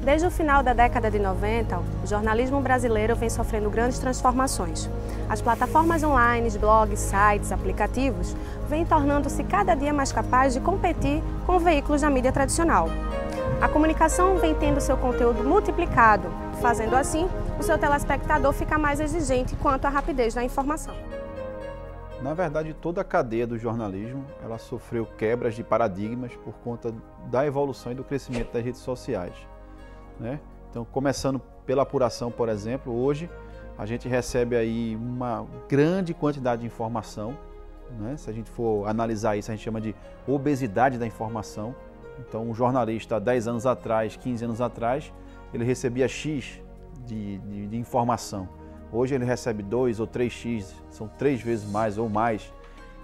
Desde o final da década de 90, o jornalismo brasileiro vem sofrendo grandes transformações. As plataformas online, blogs, sites, aplicativos vêm tornando-se cada dia mais capazes de competir com veículos da mídia tradicional. A comunicação vem tendo seu conteúdo multiplicado, fazendo assim o seu telespectador ficar mais exigente quanto à rapidez da informação. Na verdade, toda a cadeia do jornalismo ela sofreu quebras de paradigmas por conta da evolução e do crescimento das redes sociais, né? Então, começando pela apuração, por exemplo, hoje a gente recebe aí uma grande quantidade de informação, né? Se a gente for analisar isso, a gente chama de obesidade da informação. Então, um jornalista há 10 anos atrás, 15 anos atrás, ele recebia X de informação. Hoje ele recebe 2 ou 3x, são 3 vezes mais ou mais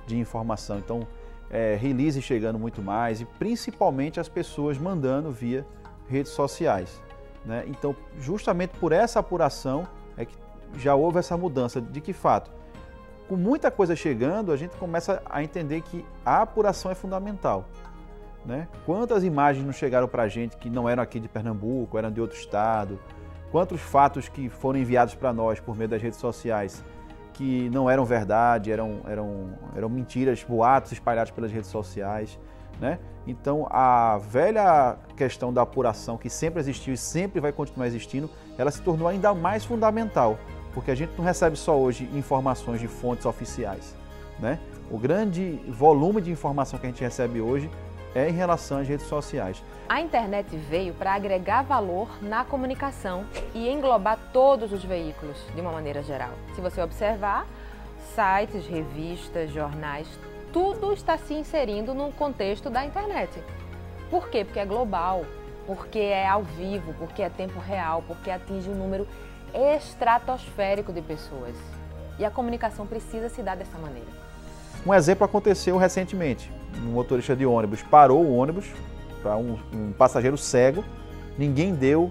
de informação. Então, release chegando muito mais e principalmente as pessoas mandando via redes sociais, né? Então, justamente por essa apuração é que já houve essa mudança de que fato, com muita coisa chegando, a gente começa a entender que a apuração é fundamental, né? Quantas imagens não chegaram para a gente que não eram aqui de Pernambuco, eram de outro estado? Quantos fatos que foram enviados para nós por meio das redes sociais que não eram verdade, eram mentiras, boatos espalhados pelas redes sociais, né? Então, a velha questão da apuração, que sempre existiu e sempre vai continuar existindo, ela se tornou ainda mais fundamental, porque a gente não recebe só hoje informações de fontes oficiais, né? O grande volume de informação que a gente recebe hoje é em relação às redes sociais. A internet veio para agregar valor na comunicação e englobar todos os veículos de uma maneira geral. Se você observar, sites, revistas, jornais, tudo está se inserindo no contexto da internet. Por quê? Porque é global, porque é ao vivo, porque é tempo real, porque atinge um número estratosférico de pessoas. E a comunicação precisa se dar dessa maneira. Um exemplo aconteceu recentemente. Um motorista de ônibus parou o ônibus para um passageiro cego, ninguém deu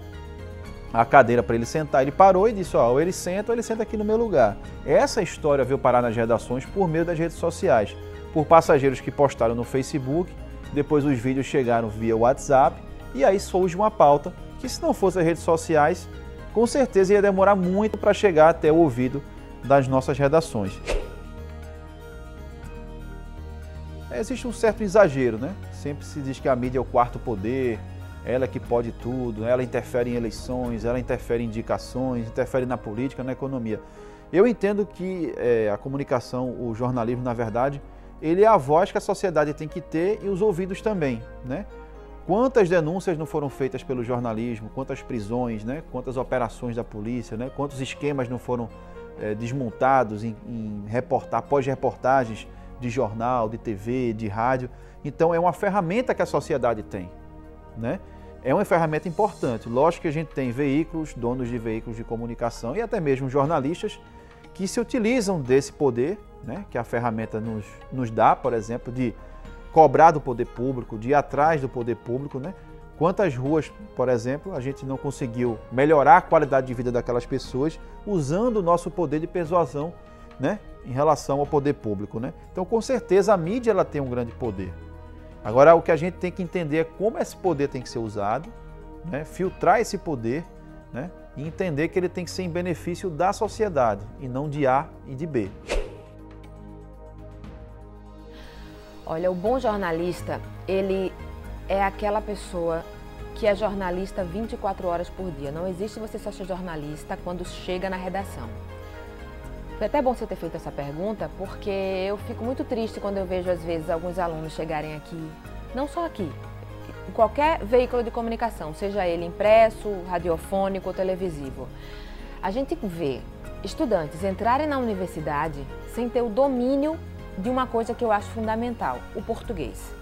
a cadeira para ele sentar, ele parou e disse, ó, ou ele senta aqui no meu lugar. Essa história veio parar nas redações por meio das redes sociais, por passageiros que postaram no Facebook, depois os vídeos chegaram via WhatsApp e aí surge uma pauta que, se não fosse as redes sociais, com certeza ia demorar muito para chegar até o ouvido das nossas redações. Existe um certo exagero, né? Sempre se diz que a mídia é o quarto poder, ela é que pode tudo, ela interfere em eleições, ela interfere em indicações, interfere na política, na economia. Eu entendo que a comunicação, o jornalismo, na verdade, ele é a voz que a sociedade tem que ter e os ouvidos também, né? Quantas denúncias não foram feitas pelo jornalismo, quantas prisões, né? Quantas operações da polícia, né? Quantos esquemas não foram desmontados após reportagens de jornal, de TV, de rádio. Então é uma ferramenta que a sociedade tem, né? É uma ferramenta importante. Lógico que a gente tem veículos, donos de veículos de comunicação e até mesmo jornalistas que se utilizam desse poder, né, que a ferramenta nos dá, por exemplo, de cobrar do poder público, de ir atrás do poder público, né? Quantas ruas, por exemplo, a gente não conseguiu melhorar a qualidade de vida daquelas pessoas usando o nosso poder de persuasão, né, em relação ao poder público, né? Então, com certeza, a mídia ela tem um grande poder. Agora, o que a gente tem que entender é como esse poder tem que ser usado, né? Filtrar esse poder, né? E entender que ele tem que ser em benefício da sociedade e não de A e de B. Olha, o bom jornalista, ele é aquela pessoa que é jornalista 24 horas por dia. Não existe você só ser jornalista quando chega na redação. Foi até bom você ter feito essa pergunta, porque eu fico muito triste quando eu vejo, às vezes, alguns alunos chegarem aqui, não só aqui, em qualquer veículo de comunicação, seja ele impresso, radiofônico ou televisivo. A gente vê estudantes entrarem na universidade sem ter o domínio de uma coisa que eu acho fundamental, o português.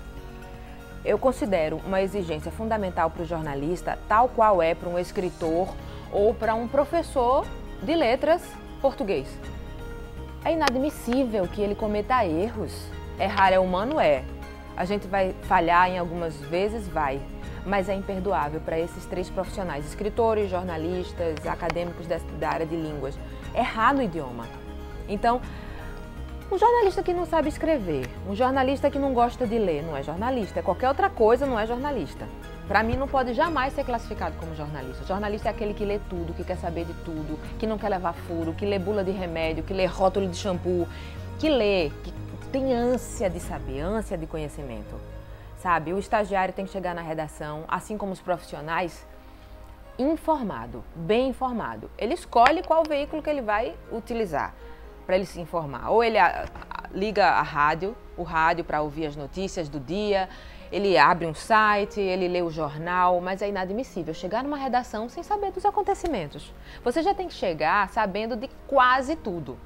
Eu considero uma exigência fundamental para o jornalista, tal qual é para um escritor ou para um professor de letras português. É inadmissível que ele cometa erros. Errar é humano? É. A gente vai falhar em algumas vezes? Vai. Mas é imperdoável para esses três profissionais, escritores, jornalistas, acadêmicos da área de línguas, errar no idioma. Então, um jornalista que não sabe escrever, um jornalista que não gosta de ler, não é jornalista. Qualquer outra coisa não é jornalista. para mim não pode jamais ser classificado como jornalista. Jornalista é aquele que lê tudo, que quer saber de tudo, que não quer levar furo, que lê bula de remédio, que lê rótulo de shampoo, que tem ânsia de saber, ânsia de conhecimento. Sabe, o estagiário tem que chegar na redação, assim como os profissionais, informado, bem informado. Ele escolhe qual veículo que ele vai utilizar para ele se informar. Ou ele liga o rádio para ouvir as notícias do dia, ele abre um site, ele lê o jornal, mas é inadmissível chegar numa redação sem saber dos acontecimentos. Você já tem que chegar sabendo de quase tudo.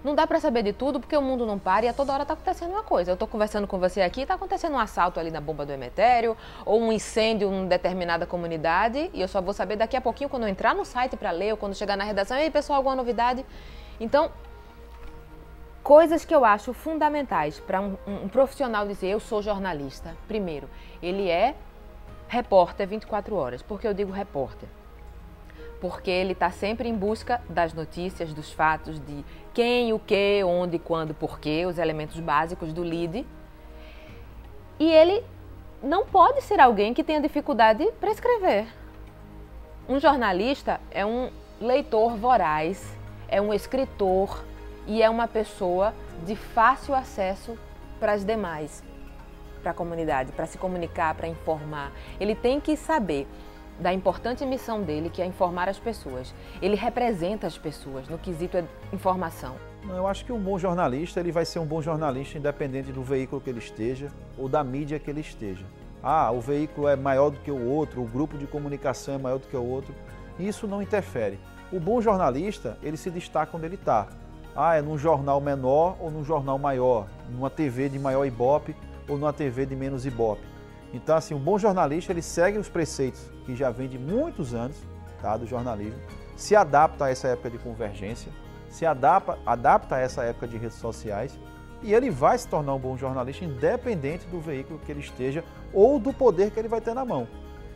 Não dá para saber de tudo porque o mundo não para e a toda hora está acontecendo uma coisa. Eu estou conversando com você aqui, está acontecendo um assalto ali na bomba do Emetério ou um incêndio em determinada comunidade e eu só vou saber daqui a pouquinho quando eu entrar no site para ler ou quando chegar na redação. E aí, pessoal, alguma novidade? Então, coisas que eu acho fundamentais para um profissional dizer eu sou jornalista. Primeiro, ele é repórter 24 horas. Por que eu digo repórter? Porque ele está sempre em busca das notícias, dos fatos, de quem, o que, onde, quando, porquê, os elementos básicos do lead. E ele não pode ser alguém que tenha dificuldade para escrever. Um jornalista é um leitor voraz, é um escritor e é uma pessoa de fácil acesso para as demais, para a comunidade, para se comunicar, para informar. Ele tem que saber da importante missão dele, que é informar as pessoas. Ele representa as pessoas no quesito informação. Eu acho que um bom jornalista, ele vai ser um bom jornalista independente do veículo que ele esteja ou da mídia que ele esteja. Ah, o veículo é maior do que o outro, o grupo de comunicação é maior do que o outro. Isso não interfere. O bom jornalista, ele se destaca onde ele está. Ah, é num jornal menor ou num jornal maior, numa TV de maior ibope ou numa TV de menos ibope. Então, assim, um bom jornalista, ele segue os preceitos que já vem de muitos anos, tá, do jornalismo, se adapta a essa época de convergência, se adapta a essa época de redes sociais e ele vai se tornar um bom jornalista independente do veículo que ele esteja ou do poder que ele vai ter na mão.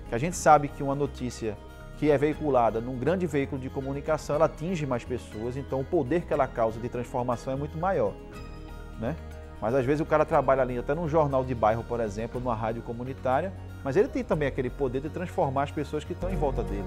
Que a gente sabe que uma notícia que é veiculada num grande veículo de comunicação, ela atinge mais pessoas, então o poder que ela causa de transformação é muito maior, né? Mas às vezes o cara trabalha ali até num jornal de bairro, por exemplo, numa rádio comunitária, mas ele tem também aquele poder de transformar as pessoas que estão em volta dele.